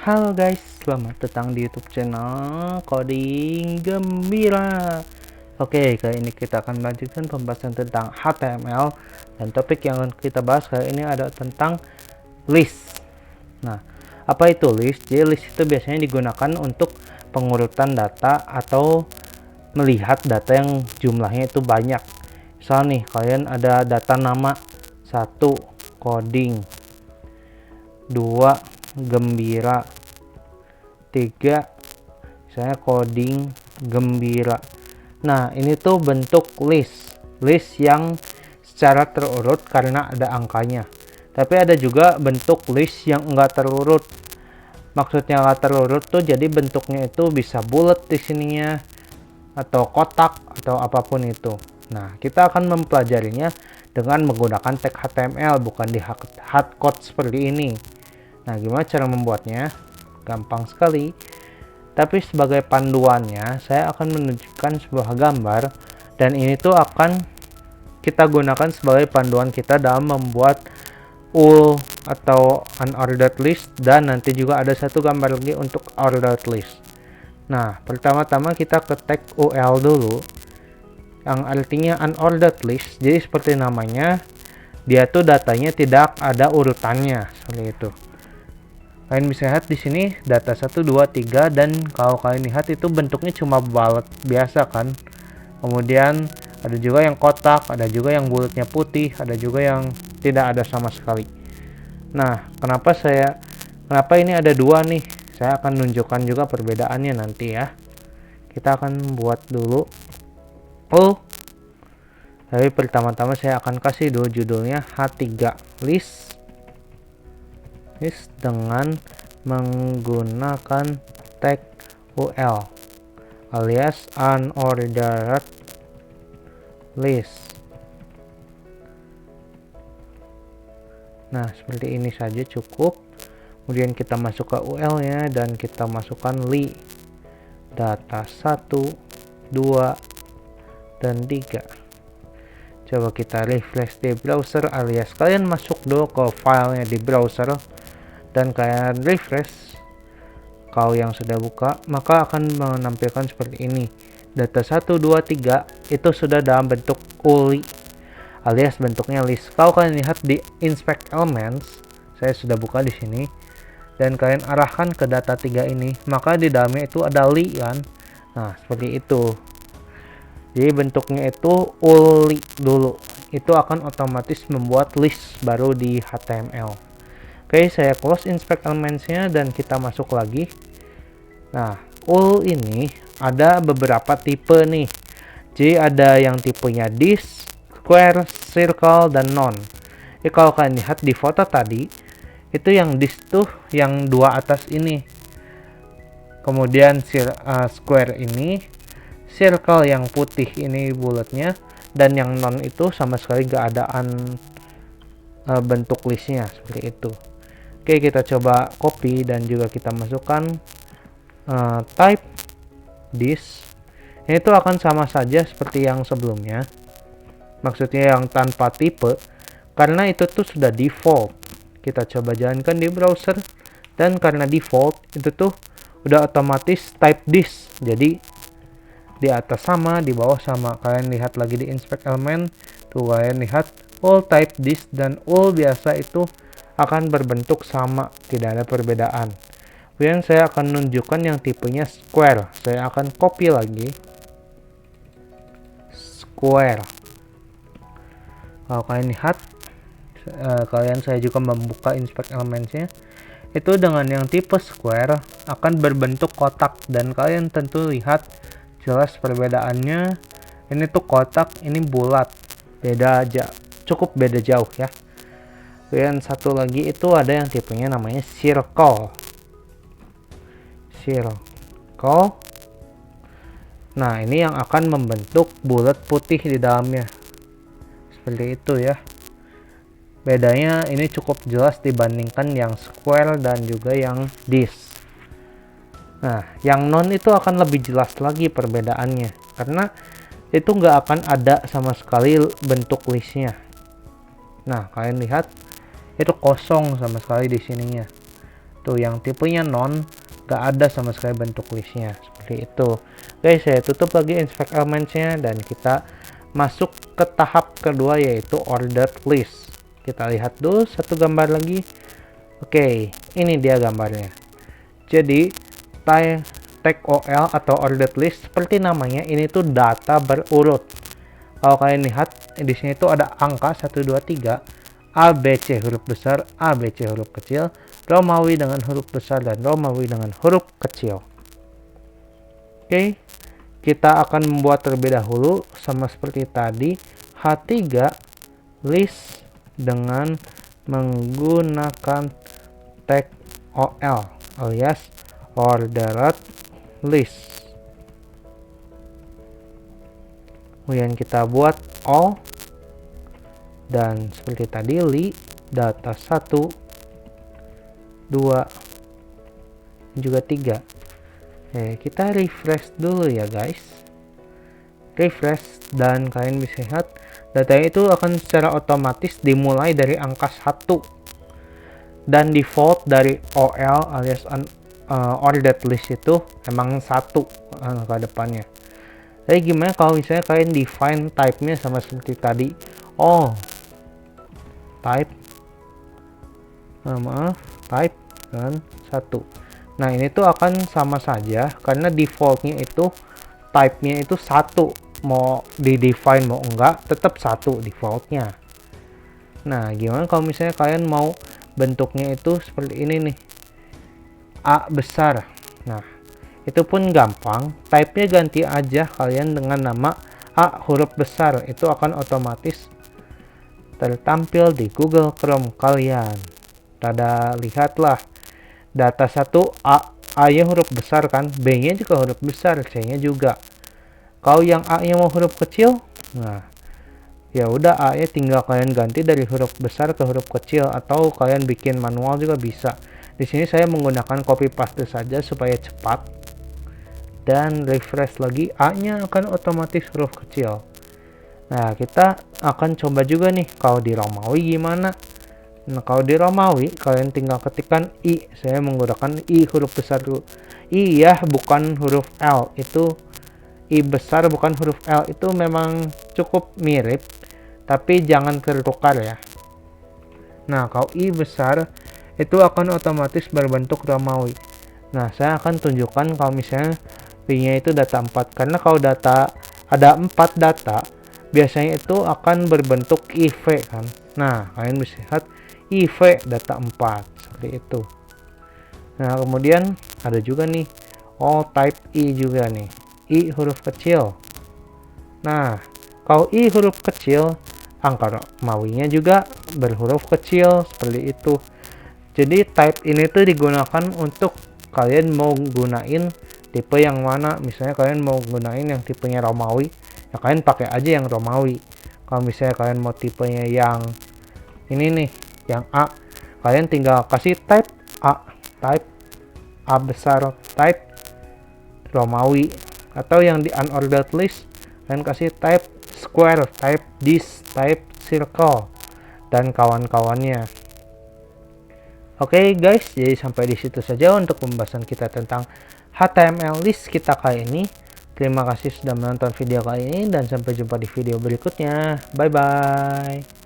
Halo guys, selamat datang di YouTube channel Coding Gembira. Oke, kali ini kita akan melanjutkan pembahasan tentang HTML, dan topik yang akan kita bahas kali ini ada tentang list. Nah, apa itu list? Jadi list itu biasanya digunakan untuk pengurutan data atau melihat data yang jumlahnya itu banyak. Misal nih, kalian ada data nama 1 coding, 2 gembira, 3 misalnya coding gembira. Nah, ini tuh bentuk list yang secara terurut karena ada angkanya. Tapi ada juga bentuk list yang enggak terurut. Maksudnya enggak terurut tuh jadi bentuknya itu bisa bulat di sininya atau kotak atau apapun itu. Nah, kita akan mempelajarinya dengan menggunakan tag HTML, bukan di hardcode seperti ini. Nah, gimana cara membuatnya? Gampang sekali. Tapi sebagai panduannya, saya akan menunjukkan sebuah gambar, dan ini tuh akan kita gunakan sebagai panduan kita dalam membuat UL atau unordered list, dan nanti juga ada satu gambar lagi untuk ordered list. Nah, pertama-tama kita ke tag UL dulu, yang artinya unordered list. Jadi seperti namanya, dia tuh datanya tidak ada urutannya, seperti itu. Kalian bisa lihat di sini data 1, 2, 3, dan kalau kalian lihat itu bentuknya cuma balet biasa kan. Kemudian ada juga yang kotak, ada juga yang bulatnya putih, ada juga yang tidak ada sama sekali. Nah, kenapa ini ada dua nih? Saya akan tunjukkan juga perbedaannya nanti ya. Kita akan buat dulu. Tapi pertama-tama saya akan kasih dulu judulnya H3 list dengan menggunakan tag UL alias unordered list. Nah, seperti ini saja cukup. Kemudian kita masuk ke UL nya dan kita masukkan li data 1, 2, dan 3. Coba kita refresh di browser, alias kalian masuk dulu ke filenya di browser dan kalian refresh. Kalau yang sudah buka, maka akan menampilkan seperti ini. Data 1, 2, 3 itu sudah dalam bentuk ULI alias bentuknya list. Kalau kalian lihat di inspect elements, saya sudah buka di sini, dan kalian arahkan ke data 3 ini, maka di dalamnya itu ada li kan. Nah, seperti itu. Jadi bentuknya itu ULI dulu. Itu akan otomatis membuat list baru di HTML. Oke, saya close inspect elements-nya dan kita masuk lagi. Nah, UL ini ada beberapa tipe nih. Jadi ada yang tipenya disk, square, circle, dan none. Jadi kalau kalian lihat di foto tadi, itu yang disk tuh yang dua atas ini. Kemudian square ini, circle yang putih ini bulatnya, dan yang none itu sama sekali gak adaan bentuk listnya seperti itu. Oke, kita coba copy dan juga kita masukkan type this. Ini tuh akan sama saja seperti yang sebelumnya. Maksudnya yang tanpa tipe, karena itu tuh sudah default. Kita coba jalankan di browser, dan karena default itu tuh udah otomatis type this. Jadi di atas sama, di bawah sama. Kalian lihat lagi di inspect element, tuh kalian lihat all type this dan all biasa itu akan berbentuk sama, tidak ada perbedaan. Kemudian saya akan menunjukkan yang tipenya square. Saya akan copy lagi square. Kalau kalian lihat, saya juga membuka inspect elementsnya, itu dengan yang tipe square akan berbentuk kotak, dan kalian tentu lihat jelas perbedaannya. Ini tuh kotak, ini bulat, beda aja, cukup beda jauh ya. Dan satu lagi itu ada yang tipenya namanya circle. Nah, ini yang akan membentuk bulat putih di dalamnya. Seperti itu ya. Bedanya ini cukup jelas dibandingkan yang square dan juga yang disk. Nah, yang none itu akan lebih jelas lagi perbedaannya, karena itu nggak akan ada sama sekali bentuk listnya. Nah, kalian lihat itu kosong sama sekali di sininya. Tuh yang tipenya non, nggak ada sama sekali bentuk listnya. Seperti itu. Guys, saya tutup lagi inspect elements-nya dan kita masuk ke tahap kedua yaitu ordered list. Kita lihat dulu satu gambar lagi. Oke, ini dia gambarnya. Jadi tag OL atau ordered list seperti namanya, ini tuh data berurut. Kalau kalian lihat di sini tuh ada angka 1 2 3, A B C huruf besar, A B C huruf kecil, Romawi dengan huruf besar dan Romawi dengan huruf kecil. Oke, kita akan membuat terlebih dahulu sama seperti tadi H3 list dengan menggunakan tag OL alias ordered list. Kemudian kita buat all dan seperti tadi li data 1 2 juga 3. Kita refresh dulu ya guys, refresh dan kalian bisa lihat data itu akan secara otomatis dimulai dari angka 1 dan default dari OL alias ordered list itu emang 1 angka depannya. Jadi gimana kalau misalnya kalian define type-nya sama seperti tadi, type type dan 1. Nah ini tuh akan sama saja karena defaultnya itu type-nya itu 1, mau di define mau enggak tetap 1 defaultnya. Nah gimana kalau misalnya kalian mau bentuknya itu seperti ini nih, A besar. Nah itu pun gampang, type-nya ganti aja kalian dengan nama A huruf besar, itu akan otomatis tertampil di Google Chrome kalian. Tada, lihatlah data 1 A-nya huruf besar kan, B-nya juga huruf besar, C-nya juga. Kalau yang A-nya mau huruf kecil, nah ya udah A-nya tinggal kalian ganti dari huruf besar ke huruf kecil atau kalian bikin manual juga bisa. Di sini saya menggunakan copy paste saja supaya cepat. Dan refresh lagi, A-nya akan otomatis huruf kecil. Nah, kita akan coba juga nih kalau di Romawi gimana. Nah, kalau di Romawi kalian tinggal ketikkan I. Saya menggunakan I huruf besar dulu. I ya, bukan huruf L. Itu I besar bukan huruf L. Itu memang cukup mirip, tapi jangan tertukar ya. Nah, kalau I besar itu akan otomatis berbentuk Romawi. Nah, saya akan tunjukkan kalau misalnya V-nya itu data 4. Karena kalau data ada 4 data, biasanya itu akan berbentuk IV kan. Nah, kalian bisa lihat IV data 4 seperti itu. Nah, kemudian ada juga nih type I juga nih, I huruf kecil. Nah, kalau I huruf kecil, angka Romawinya juga berhuruf kecil seperti itu. Jadi type ini tuh digunakan untuk kalian mau gunain tipe yang mana. Misalnya kalian mau gunain yang tipenya Romawi, ya kalian pakai aja yang Romawi. Kalau misalnya kalian mau tipenya yang ini nih, yang A, kalian tinggal kasih type A besar, type Romawi. Atau yang di unordered list, kalian kasih type square, type this, type circle, dan kawan-kawannya. Oke guys, jadi sampai di situ saja untuk pembahasan kita tentang HTML list kita kali ini. Terima kasih sudah menonton video kali ini dan sampai jumpa di video berikutnya. Bye bye.